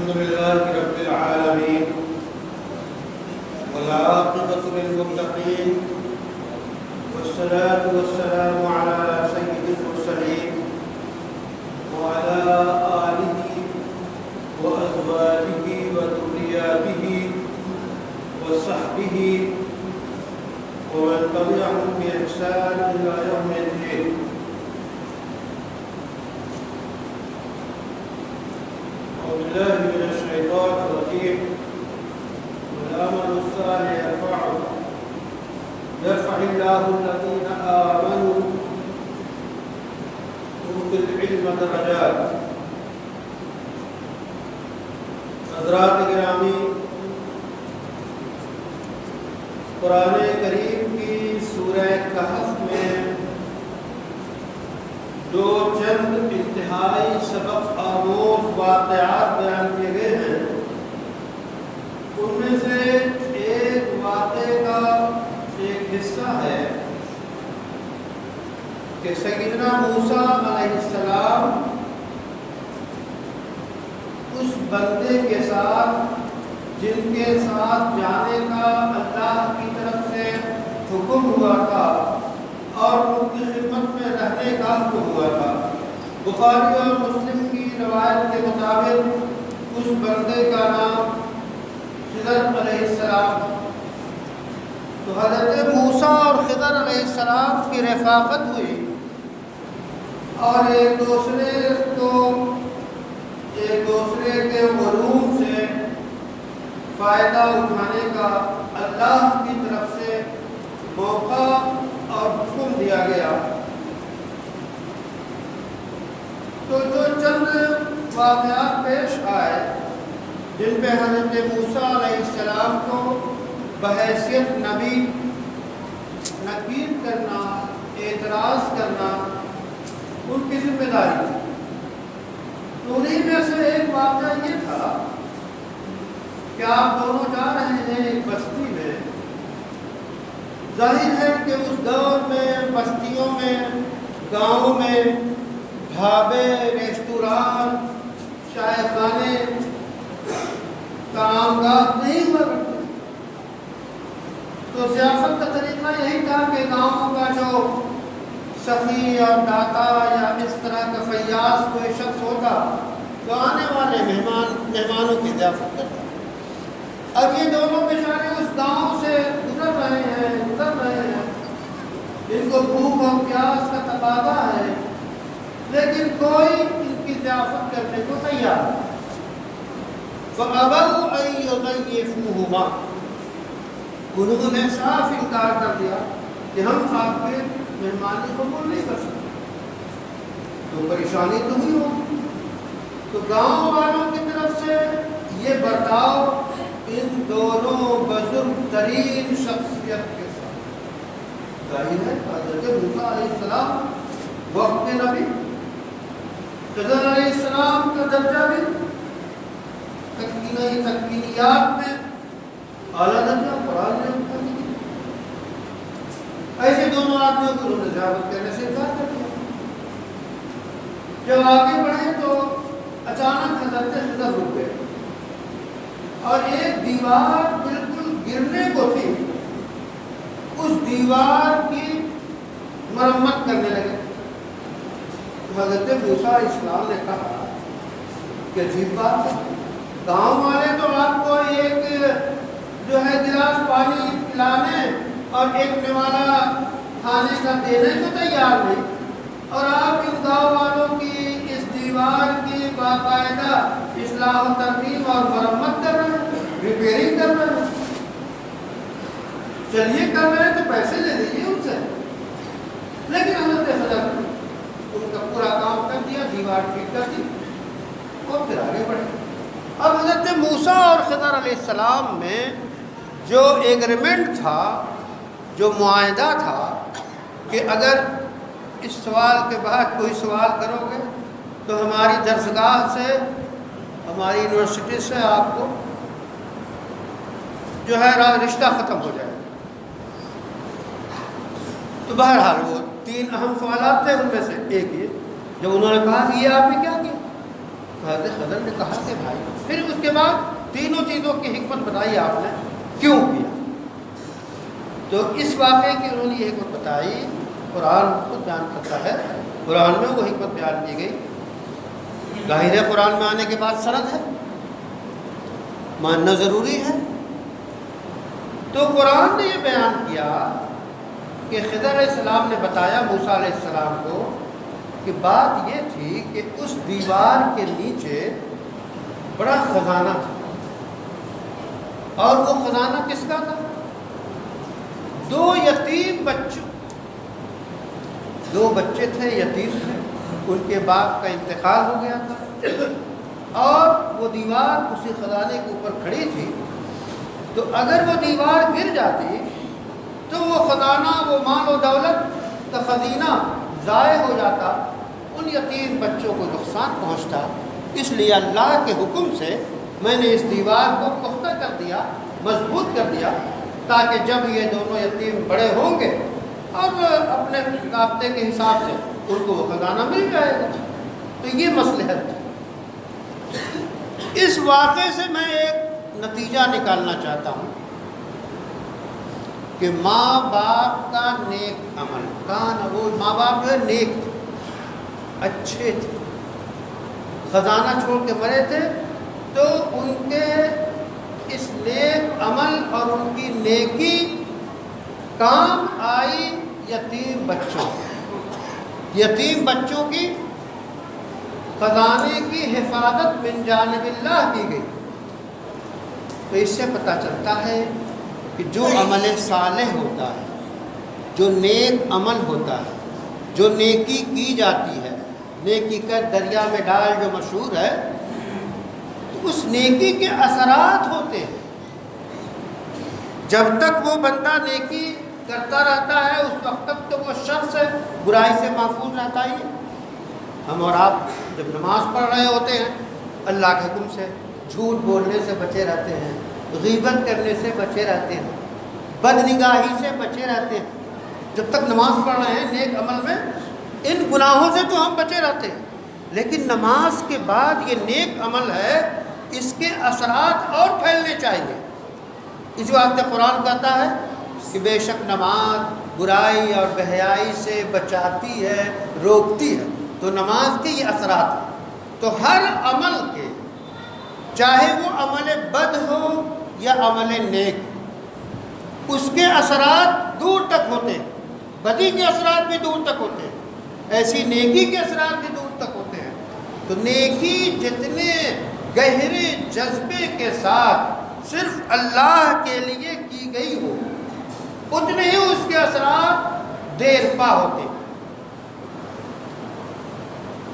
الحمد لله رب العالمين والعاقبة للمتقين والصلاة والسلام على سيد المرسلين وعلى آله وأزواجه وذرياته وصحبه ومن تبعهم بإحسان إلى يوم الدين. أعوذ بالله من الشيطان الرجيم. والعمل الصالح يرفع الله الذين آمنوا أوتوا العلم درجات. حضرات گرامی، قرآن کریم کی سورہ کہف میں جو چند انتہائی سبق آموز واقعات بیان کیے گئے ہیں، ان میں سے ایک واقعے کا ایک حصہ ہے کہ سیدنا موسیٰ علیہ السلام اس بندے کے ساتھ جن کے ساتھ جانے کا اللہ کی طرف سے حکم ہوا تھا اور ان کی خدمت میں رہنے کا حکم ہوا تھا، بخاری اور مسلم کی روایت کے مطابق اس بندے کا نام خضر علیہ السلام. تو حضرت موسیٰ اور خضر علیہ السلام کی رفاقت ہوئی اور ایک دوسرے کے علوم سے فائدہ اٹھانے کا اللہ کی طرف سے موقع اور حکم دیا گیا. تو جو چند واقعات پیش آئے جن پہ حضرت موسیٰ علیہ السلام کو بحیثیت نبی نکیر کرنا، اعتراض کرنا ان کی ذمہ داری تھی. تو انہیں میں سے ایک واقعہ یہ تھا کہ آپ دونوں جا رہے ہیں ایک بستی میں. ظاہر ہے کہ اس دور میں بستیوں میں، گاؤں میں ڈھابے، ریستوران، چائے خانے، طعامگاہ نہیں ہوا کرتے. تو ضیافت کا طریقہ یہی تھا کہ گاؤں کا جو سخی اور داتا یا اس طرح کا فیاض کوئی شخص ہوتا تو آنے والے مہمانوں کی ضیافت کرتا. اب یہ دونوں بیچارے اس گاؤں سے گزر رہے ہیں، ان کو بھوک اور پیاس کا تقاضا ہے، لیکن کوئی ان کی ضیافت کرنے کو تیار نہیں. فَأَبَوْا أَن يُضَيِّفُوهُمَا، انہوں نے صاف انکار کر دیا کہ ہم آپ کے مہمانی قبول نہیں کر سکتے. تو پریشانی تو ہوئی ہوگی. تو گاؤں والوں کی طرف سے یہ برتاؤ ان دونوں بزرگ ترین شخصیت کے ساتھ ظاہر ہے. حضرت موسیٰ علیہ السلام وقت کے نبی، خضر علیہ السلام کا درجہ بھی تکوینیات میں اعلیٰ درجہ قرآن نے اٹھا دیا. ایسے دونوں آدمیوں کو انہوں نے ضیافت کرنے سے انکار کر دیا. جب آگے بڑھے تو اچانک حضرت خضر رک گئے اور ایک دیوار بالکل گرنے کو تھی، اس دیوار کی مرمت کرنے لگے. حضرت موسیٰ علیہ السلام نے کہا کہ عجیب بات ہے، گاؤں والے تو آپ کو ایک جو ہے گلاس پانی پلانے اور ایک نوالا کھانے کا دینے کو تیار نہیں، اور آپ ان گاؤں والوں کی اس دیوار کی باقاعدہ اصلاح و ترمیم اور مرمت کر رہے ہیں، ریپیئرنگ کر رہے ہیں. چلیے کر رہے ہیں تو پیسے لے لیجیے ان سے. لیکن حضرت خضر ان کا پورا کام کر دیا، دیوار ٹھیک کر دی اور پھر آگے بڑھے. اب حضرت موسیٰ اور خضر علیہ السلام میں جو ایگریمنٹ تھا، جو معاہدہ تھا کہ اگر اس سوال کے بعد کوئی سوال کرو گے تو ہماری درسگاہ سے، ہماری یونیورسٹی سے آپ کو جو ہے رشتہ ختم ہو جائے. تو بہرحال وہ تین اہم سوالات تھے، ان میں سے ایک یہ جب انہوں نے کہا کہ یہ آپ نے کیا کیا، حضرت خضر نے کہا کہ بھائی، پھر اس کے بعد تینوں چیزوں کی حکمت بتائی آپ نے کیوں کیا. تو اس واقعے کی انہوں نے یہ حکمت بتائی، قرآن خود بیان کرتا ہے، قرآن میں وہ حکمت بیان کی گئی. ظاہر ہے قرآن میں آنے کے بعد سند ہے، ماننا ضروری ہے. تو قرآن نے یہ بیان کیا کہ خضر علیہ السلام نے بتایا موسیٰ علیہ السلام کو کہ بات یہ تھی کہ اس دیوار کے نیچے بڑا خزانہ تھا. اور وہ خزانہ کس کا تھا؟ 2 یتیم بچوں، 2 بچے تھے، یتیم تھے، ان کے باپ کا انتقال ہو گیا تھا اور وہ دیوار اسی خزانے کے اوپر کھڑی تھی. تو اگر وہ دیوار گر جاتی تو وہ خزانہ، وہ مال و دولت کا خزینہ ضائع ہو جاتا، ان یتیم بچوں کو نقصان پہنچتا. اس لیے اللہ کے حکم سے میں نے اس دیوار کو پختہ کر دیا، مضبوط کر دیا، تاکہ جب یہ دونوں یتیم بڑے ہوں گے اور اپنے رابطے کے حساب سے ان کو وہ خزانہ مل جائے گا. تو یہ مصلحت ہے. اس واقعے سے میں ایک نتیجہ نکالنا چاہتا ہوں کہ ماں باپ کا نیک عمل، وہ ماں باپ جو ہے نیک تھے، اچھے تھے، خزانہ چھوڑ کے مرے تھے، تو ان کے اس نیک عمل اور ان کی نیکی کام آئی یتیم بچوں، یتیم بچوں کی خزانے کی حفاظت من جانب اللہ کی گئی. تو اس سے پتہ چلتا ہے کہ جو عمل صالح ہوتا ہے، جو نیک عمل ہوتا ہے، جو نیکی کی جاتی ہے، نیکی کر دریا میں ڈال جو مشہور ہے، تو اس نیکی کے اثرات ہوتے ہیں. جب تک وہ بندہ نیکی کرتا رہتا ہے اس وقت تک تو وہ شخص برائی سے محفوظ رہتا ہی ہے. ہم اور آپ جب نماز پڑھ رہے ہوتے ہیں اللہ کے حکم سے جھوٹ بولنے سے بچے رہتے ہیں، غیبت کرنے سے بچے رہتے ہیں، بد نگاہی سے بچے رہتے ہیں. جب تک نماز پڑھ رہے ہیں نیک عمل میں ان گناہوں سے تو ہم بچے رہتے ہیں. لیکن نماز کے بعد یہ نیک عمل ہے، اس کے اثرات اور پھیلنے چاہیے. اس واسطے قرآن کہتا ہے کہ بے شک نماز برائی اور بے حیائی سے بچاتی ہے، روکتی ہے. تو نماز کے یہ اثرات ہیں. تو ہر عمل کے، چاہے وہ عمل بد ہو یا عمل نیک، اس کے اثرات دور تک ہوتے ہیں. بدی کے اثرات بھی دور تک ہوتے ہیں، ایسی نیکی کے اثرات بھی دور تک ہوتے ہیں. تو نیکی جتنے گہرے جذبے کے ساتھ صرف اللہ کے لیے کی گئی ہو، اتنے ہی اس کے اثرات دیر پا ہوتے ہیں.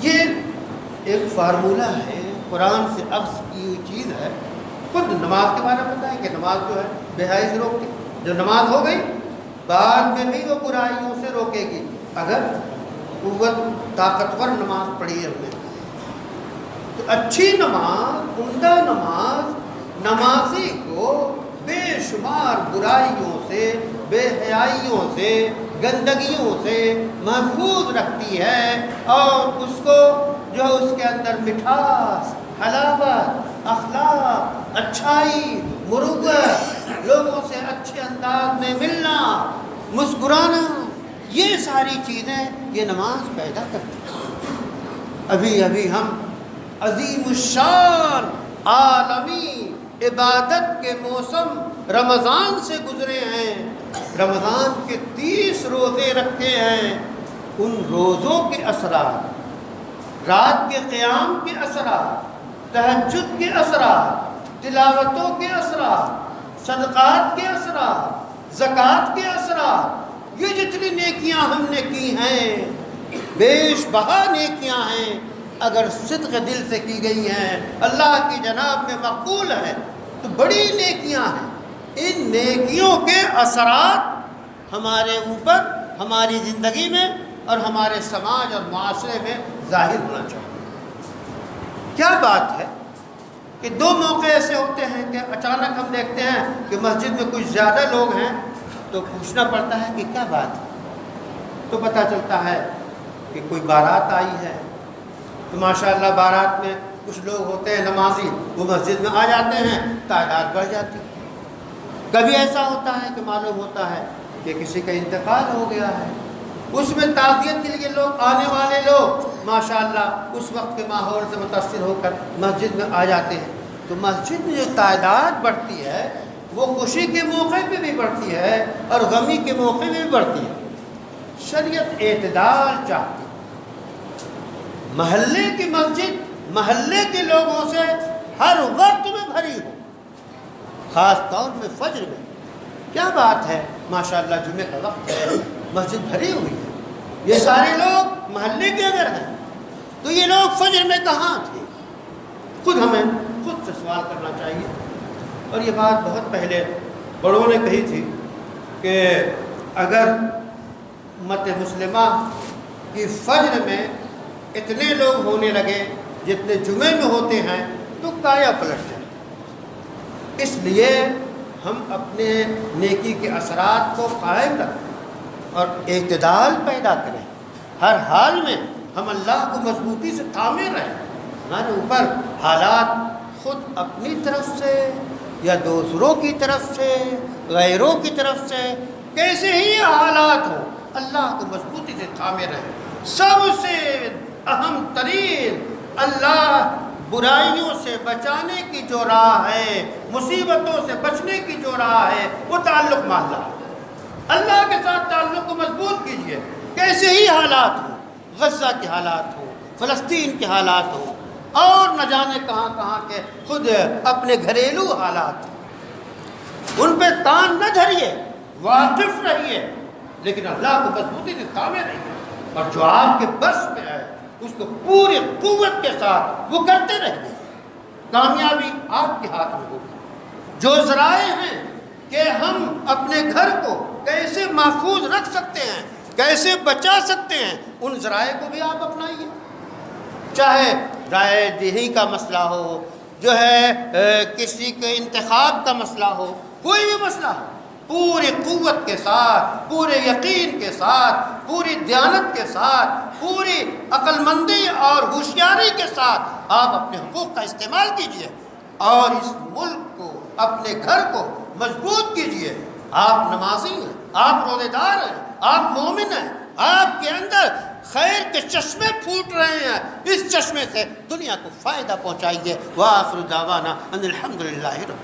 یہ ایک فارمولہ ہے، قرآن سے اخذ کی ہوئی چیز ہے. خود نماز کے بارے میں پتہ ہے کہ نماز جو ہے بے حیائی سے روکتی. جو نماز ہو گئی بعد میں بھی وہ برائیوں سے روکے گی اگر قوت طاقتور نماز پڑھی ہم نے. تو اچھی نماز، عمدہ نماز نمازی کو بے شمار برائیوں سے، بے حیائیوں سے، گندگیوں سے محفوظ رکھتی ہے، اور اس کو جو اس کے اندر مٹھاس، حلاوت، اخلاق، اچھائی، مروت، لوگوں سے اچھے انداز میں ملنا، مسکرانا، یہ ساری چیزیں یہ نماز پیدا کرتی ہے. ابھی ہم عظیم الشان عالمی عبادت کے موسم رمضان سے گزرے ہیں. رمضان کے 30 روزے رکھے ہیں. ان روزوں کے اثرات، رات کے قیام کے اثرات، تہجد کے اثرات، تلاوتوں کے اثرات، صدقات کے اثرات، زکوٰۃ کے اثرات، یہ جتنی نیکیاں ہم نے کی ہیں، بیش بہا نیکیاں ہیں، اگر صدق دل سے کی گئی ہیں، اللہ کی جناب میں مقبول ہیں، تو بڑی نیکیاں ہیں. ان نیکیوں کے اثرات ہمارے اوپر، ہماری زندگی میں اور ہمارے سماج اور معاشرے میں ظاہر ہونا چاہیے. کیا بات ہے کہ 2 موقع ایسے ہوتے ہیں کہ اچانک ہم دیکھتے ہیں کہ مسجد میں کچھ زیادہ لوگ ہیں تو پوچھنا پڑتا ہے کہ کیا بات ہے. تو پتہ چلتا ہے کہ کوئی بارات آئی ہے، تو ماشاءاللہ بارات میں کچھ لوگ ہوتے ہیں نمازی، وہ مسجد میں آ جاتے ہیں، تعداد بڑھ جاتی ہے۔ کبھی ایسا ہوتا ہے کہ معلوم ہوتا ہے کہ کسی کا انتقال ہو گیا ہے، اس میں تعزیت کے لیے لوگ، آنے والے لوگ ماشاءاللہ اس وقت کے ماحول سے متاثر ہو کر مسجد میں آ جاتے ہیں۔ تو مسجد میں جو تعداد بڑھتی ہے وہ خوشی کے موقع پہ بھی بڑھتی ہے اور غمی کے موقع پہ بھی بڑھتی ہے۔ شریعت اعتدال چاہتی ہے، محلے کی مسجد محلے کے لوگوں سے ہر وقت میں بھری ہو، خاص طور میں فجر میں۔ کیا بات ہے، ماشاءاللہ جمعہ کا وقت ہے، مسجد بھری ہوئی ہے، یہ سارے لوگ محلے کے اگر ہیں تو یہ لوگ فجر میں کہاں تھے؟ ہمیں خود سے سوال کرنا چاہیے۔ اور یہ بات بہت پہلے بڑوں نے کہی تھی کہ اگر امت مسلمہ کی فجر میں اتنے لوگ ہونے لگے جتنے جمعے میں ہوتے ہیں تو کایا پلٹ جائے۔ اس لیے ہم اپنے نیکی کے اثرات کو قائم رکھیں اور اعتدال پیدا کریں، ہر حال میں ہم اللہ کو مضبوطی سے تھامے رہیں۔ ہمارے اوپر حالات خود اپنی طرف سے یا دوسروں کی طرف سے، غیروں کی طرف سے، کیسے ہی حالات ہوں، اللہ کو مضبوطی سے تھامے رہیں۔ سب سے اہم ترین اللہ برائیوں سے بچانے کی جو راہ ہے، مصیبتوں سے بچنے کی جو راہ ہے، وہ تعلق مع اللہ ہے۔ اللہ کے ساتھ تعلق کو مضبوط کیجئے، کیسے ہی حالات ہوں، غزہ کے حالات ہوں، فلسطین کے حالات ہوں، اور نہ جانے کہاں کہاں کے خود اپنے گھریلو حالات ہیں، ان پہ تان نہ دھریے، واقف رہیے، لیکن اللہ کو مضبوطی سے تھامے رہیے، اور جو آپ کے بس میں ہے اس کو پوری قوت کے ساتھ وہ کرتے رہیے۔ کامیابی آپ کے ہاتھ میں ہوگی۔ جو ذرائع ہیں کہ ہم اپنے گھر کو کیسے محفوظ رکھ سکتے ہیں، کیسے بچا سکتے ہیں، ان ذرائع کو بھی آپ اپنائیے۔ چاہے رائے دہی کا مسئلہ ہو، جو ہے کسی کے انتخاب کا مسئلہ ہو، کوئی بھی مسئلہ ہو، پوری قوت کے ساتھ، پورے یقین کے ساتھ، پوری دیانت کے ساتھ، پوری عقل مندی اور ہوشیاری کے ساتھ آپ اپنے حقوق کا استعمال کیجئے اور اس ملک کو، اپنے گھر کو مضبوط کیجئے۔ آپ نمازی ہیں، آپ روزے دار ہیں، آپ مومن ہیں، آپ کے اندر خیر کے چشمے پھوٹ رہے ہیں، اس چشمے سے دنیا کو فائدہ پہنچائیے۔ وآخر دعوانا ان الحمدللہ رب